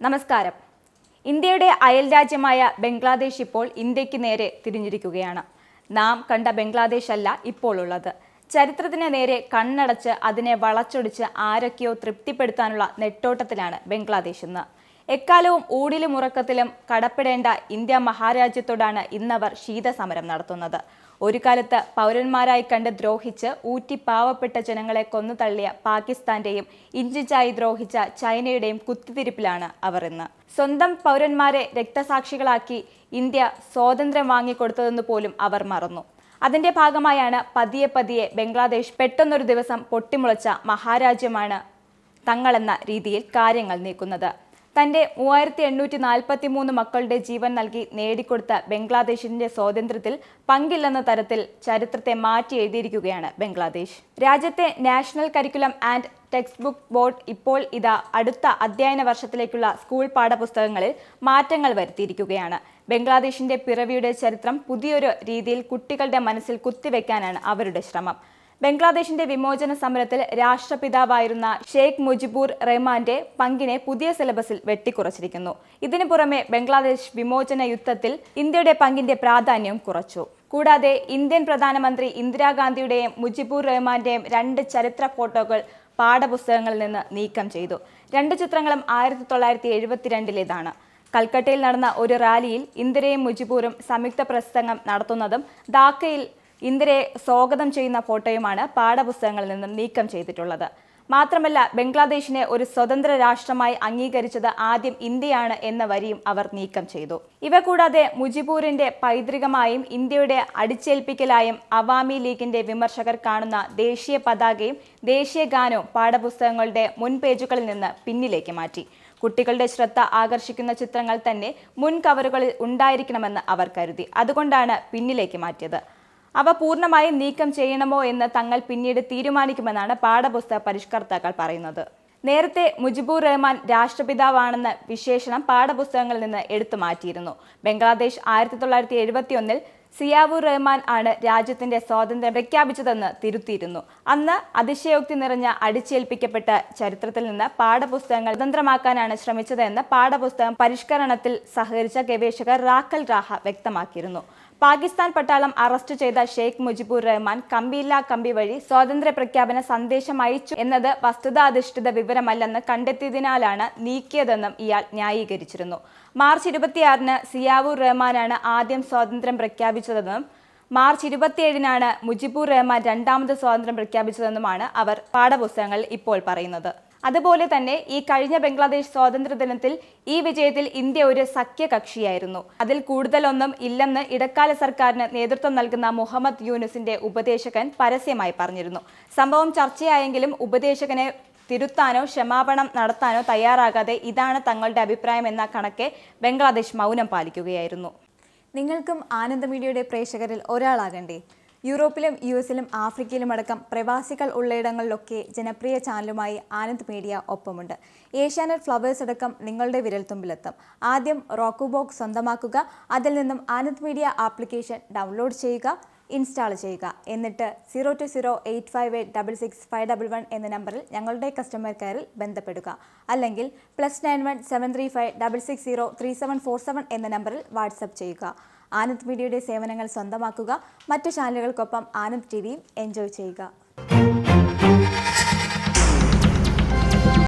നമസ്കാരം. ഇന്ത്യയുടെ അയൽരാജ്യമായ ബംഗ്ലാദേശ് ഇപ്പോൾ ഇന്ത്യക്ക് നേരെ തിരിഞ്ഞിരിക്കുകയാണ്. നാം കണ്ട ബംഗ്ലാദേശ് അല്ല ഇപ്പോൾ ഉള്ളത്. ചരിത്രത്തിന് നേരെ കണ്ണടച്ച് അതിനെ വളച്ചൊടിച്ച് ആരൊക്കെയോ തൃപ്തിപ്പെടുത്താനുള്ള നെട്ടോട്ടത്തിലാണ് ബംഗ്ലാദേശ് ഇന്ന്. എക്കാലവും ഊടിലും ഉറക്കത്തിലും കടപ്പെടേണ്ട ഇന്ത്യ മഹാരാജ്യത്തോടാണ് ഇന്നവർ ശീതസമരം നടത്തുന്നത്. ഒരു കാലത്ത് പൗരന്മാരായി കണ്ട് ദ്രോഹിച്ച് ഊറ്റി പാവപ്പെട്ട ജനങ്ങളെ കൊന്നുതള്ളിയ പാകിസ്ഥാന്റെയും ഇഞ്ചിച്ചായി ദ്രോഹിച്ച ചൈനയുടെയും കുത്തിത്തിരിപ്പിലാണ് അവർ ഇന്ന്. സ്വന്തം പൗരന്മാരെ രക്തസാക്ഷികളാക്കി ഇന്ത്യ സ്വാതന്ത്ര്യം വാങ്ങിക്കൊടുത്തതെന്ന് പോലും അവർ മറന്നു. അതിന്റെ ഭാഗമായാണ് പതിയെ ബംഗ്ലാദേശ് പെട്ടെന്നൊരു ദിവസം പൊട്ടിമുളച്ച മഹാരാജ്യമാണ് തങ്ങളെന്ന രീതിയിൽ കാര്യങ്ങൾ നീക്കുന്നത്. തന്റെ 3843 മക്കളുടെ ജീവൻ നൽകി നേടിക്കൊടുത്ത ബംഗ്ലാദേശിന്റെ സ്വാതന്ത്ര്യത്തിൽ പങ്കില്ലെന്ന തരത്തിൽ ചരിത്രത്തെ മാറ്റി എഴുതിയിരിക്കുകയാണ് ബംഗ്ലാദേശ്. രാജ്യത്തെ national curriculum and text book board ഇപ്പോൾ അടുത്ത അധ്യയന വർഷത്തിലേക്കുള്ള സ്കൂൾ പാഠപുസ്തകങ്ങളിൽ മാറ്റങ്ങൾ വരുത്തിയിരിക്കുകയാണ്. ബംഗ്ലാദേശിന്റെ പിറവിയുടെ ചരിത്രം പുതിയൊരു രീതിയിൽ കുട്ടികളുടെ മനസ്സിൽ കുത്തിവെക്കാനാണ് അവരുടെ ശ്രമം. ബംഗ്ലാദേശിന്റെ വിമോചന സമരത്തിൽ രാഷ്ട്രപിതാവായിരുന്ന ഷെയ്ഖ് മുജിബുർ റഹ്മാന്റെ പങ്കിനെ പുതിയ സിലബസിൽ വെട്ടിക്കുറച്ചിരിക്കുന്നു. ഇതിനു പുറമെ ബംഗ്ലാദേശ് വിമോചന യുദ്ധത്തിൽ ഇന്ത്യയുടെ പങ്കിന്റെ പ്രാധാന്യവും കുറച്ചു. കൂടാതെ ഇന്ത്യൻ പ്രധാനമന്ത്രി ഇന്ദിരാഗാന്ധിയുടെയും മുജിബുർ റഹ്മാന്റെയും 2 ചരിത്ര ഫോട്ടോകൾ പാഠപുസ്തകങ്ങളിൽ നിന്ന് നീക്കം ചെയ്തു. 2 ചിത്രങ്ങളും 1972-ലേതാണ്. കൽക്കട്ടയിൽ നടന്ന ഒരു റാലിയിൽ ഇന്ദിരയും മുജിബുറും സംയുക്ത പ്രസംഗം നടത്തുന്നതും ധാക്കയിൽ ഇന്ദിരയെ സ്വാഗതം ചെയ്യുന്ന ഫോട്ടോയുമാണ് പാഠപുസ്തകങ്ങളിൽ നിന്നും നീക്കം ചെയ്തിട്ടുള്ളത്. മാത്രമല്ല, ബംഗ്ലാദേശിനെ ഒരു സ്വതന്ത്ര രാഷ്ട്രമായി അംഗീകരിച്ചത് ആദ്യം ഇന്ത്യയാണ് എന്ന വരിയും അവർ നീക്കം ചെയ്തു. ഇവ കൂടാതെ മുജിബുറിന്റെ പൈതൃകമായും ഇന്ത്യയുടെ അടിച്ചേൽപ്പിക്കലായും അവാമി ലീഗിന്റെ വിമർശകർ കാണുന്ന ദേശീയ പതാകയും ദേശീയ ഗാനവും പാഠപുസ്തകങ്ങളുടെ മുൻ പേജുകളിൽ നിന്ന് പിന്നിലേക്ക് മാറ്റി. കുട്ടികളുടെ ശ്രദ്ധ ആകർഷിക്കുന്ന ചിത്രങ്ങൾ തന്നെ മുൻ കവറുകളിൽ ഉണ്ടായിരിക്കണമെന്ന് അവർ കരുതി. അതുകൊണ്ടാണ് പിന്നിലേക്ക് മാറ്റിയത്. അവ പൂർണ്ണമായും നീക്കം ചെയ്യണമോ എന്ന് തങ്ങൾ പിന്നീട് തീരുമാനിക്കുമെന്നാണ് പാഠപുസ്തക പരിഷ്കർത്താക്കൾ പറയുന്നത്. നേരത്തെ മുജിബുർ റഹ്മാൻ രാഷ്ട്രപിതാവാണെന്ന വിശേഷണം പാഠപുസ്തകങ്ങളിൽ നിന്ന് എടുത്തു മാറ്റിയിരുന്നു. ബംഗ്ലാദേശ് 1971-ൽ സിയാവുർ റഹ്മാൻ ആണ് രാജ്യത്തിന്റെ സ്വാതന്ത്ര്യം പ്രഖ്യാപിച്ചതെന്ന് തിരുത്തിയിരുന്നു. അന്ന് അതിശയോക്തി നിറഞ്ഞ അടിച്ചേൽപ്പിക്കപ്പെട്ട ചരിത്രത്തിൽ നിന്ന് പാഠപുസ്തകങ്ങൾ സ്വതന്ത്രമാക്കാനാണ് ശ്രമിച്ചതെന്ന് പാഠപുസ്തകം പരിഷ്കരണത്തിൽ സഹകരിച്ച ഗവേഷകർ റാക്കൽ റാഹ വ്യക്തമാക്കിയിരുന്നു. പാകിസ്ഥാൻ പട്ടാളം അറസ്റ്റ് ചെയ്ത ഷെയ്ഖ് മുജിബുർ റഹ്മാൻ കമ്പിയില്ലാ കമ്പി വഴി സ്വാതന്ത്ര്യ പ്രഖ്യാപന സന്ദേശം അയച്ചു എന്നത് വസ്തുതാധിഷ്ഠിത വിവരമല്ലെന്ന് കണ്ടെത്തിയതിനാലാണ് നീക്കിയതെന്നും ഇയാൾ ന്യായീകരിച്ചിരുന്നു. മാർച്ച് 26-ന് സിയാവുർ റഹ്മാനാണ് ആദ്യം സ്വാതന്ത്ര്യം പ്രഖ്യാപിച്ചതെന്നും മാർച്ച് 27-നാണ് മുജിബുർ റഹ്മാൻ രണ്ടാമത് സ്വാതന്ത്ര്യം പ്രഖ്യാപിച്ചതെന്നുമാണ് അവർ പാഠപുസ്തകങ്ങളിൽ ഇപ്പോൾ പറയുന്നത്. അതുപോലെ തന്നെ ഈ കഴിഞ്ഞ ബംഗ്ലാദേശ് സ്വാതന്ത്ര്യ ദിനത്തിൽ ഈ വിജയത്തിൽ ഇന്ത്യ ഒരു സഖ്യകക്ഷിയായിരുന്നു. അതിൽ കൂടുതലൊന്നും ഇല്ലെന്ന് ഇടക്കാല സർക്കാരിന് നേതൃത്വം നൽകുന്ന മുഹമ്മദ് യൂനുസിന്റെ ഉപദേശകൻ പരസ്യമായി പറഞ്ഞിരുന്നു. സംഭവം ചർച്ചയായെങ്കിലും ഉപദേശകനെ തിരുത്താനോ ക്ഷമാപണം നടത്താനോ തയ്യാറാകാതെ ഇതാണ് തങ്ങളുടെ അഭിപ്രായം എന്ന കണക്കെ ബംഗ്ലാദേശ് മൗനം പാലിക്കുകയായിരുന്നു. നിങ്ങൾക്കും ആനന്ദ മീഡിയയുടെ പ്രേക്ഷകരിൽ ഒരാളാകണ്ടേ? യൂറോപ്പിലും US-ലും ആഫ്രിക്കയിലും അടക്കം പ്രവാസികൾ ഉള്ളയിടങ്ങളിലൊക്കെ ജനപ്രിയ ചാനലുമായി ആനന്ദ് മീഡിയ ഒപ്പമുണ്ട്. ഏഷ്യാനെറ്റ് ഫ്ലവേഴ്സ് അടക്കം നിങ്ങളുടെ വിരൽത്തുമ്പിലെത്തും. ആദ്യം റോക്കു ബോക്സ് സ്വന്തമാക്കുക. അതിൽ നിന്നും ആനന്ദ് മീഡിയ ആപ്ലിക്കേഷൻ ഡൗൺലോഡ് ചെയ്യുക, ഇൻസ്റ്റാൾ ചെയ്യുക. എന്നിട്ട് 02085866511 എന്ന നമ്പറിൽ ഞങ്ങളുടെ കസ്റ്റമർ കെയറിൽ ബന്ധപ്പെടുക. അല്ലെങ്കിൽ +91 735 660 3747 എന്ന നമ്പറിൽ വാട്സപ്പ് ചെയ്യുക. ആനന്ദ് മീഡിയയുടെ സേവനങ്ങൾ സ്വന്തമാക്കുക. മറ്റു ചാനലുകൾക്കൊപ്പം ആനന്ദ് TVയും എൻജോയ് ചെയ്യുക.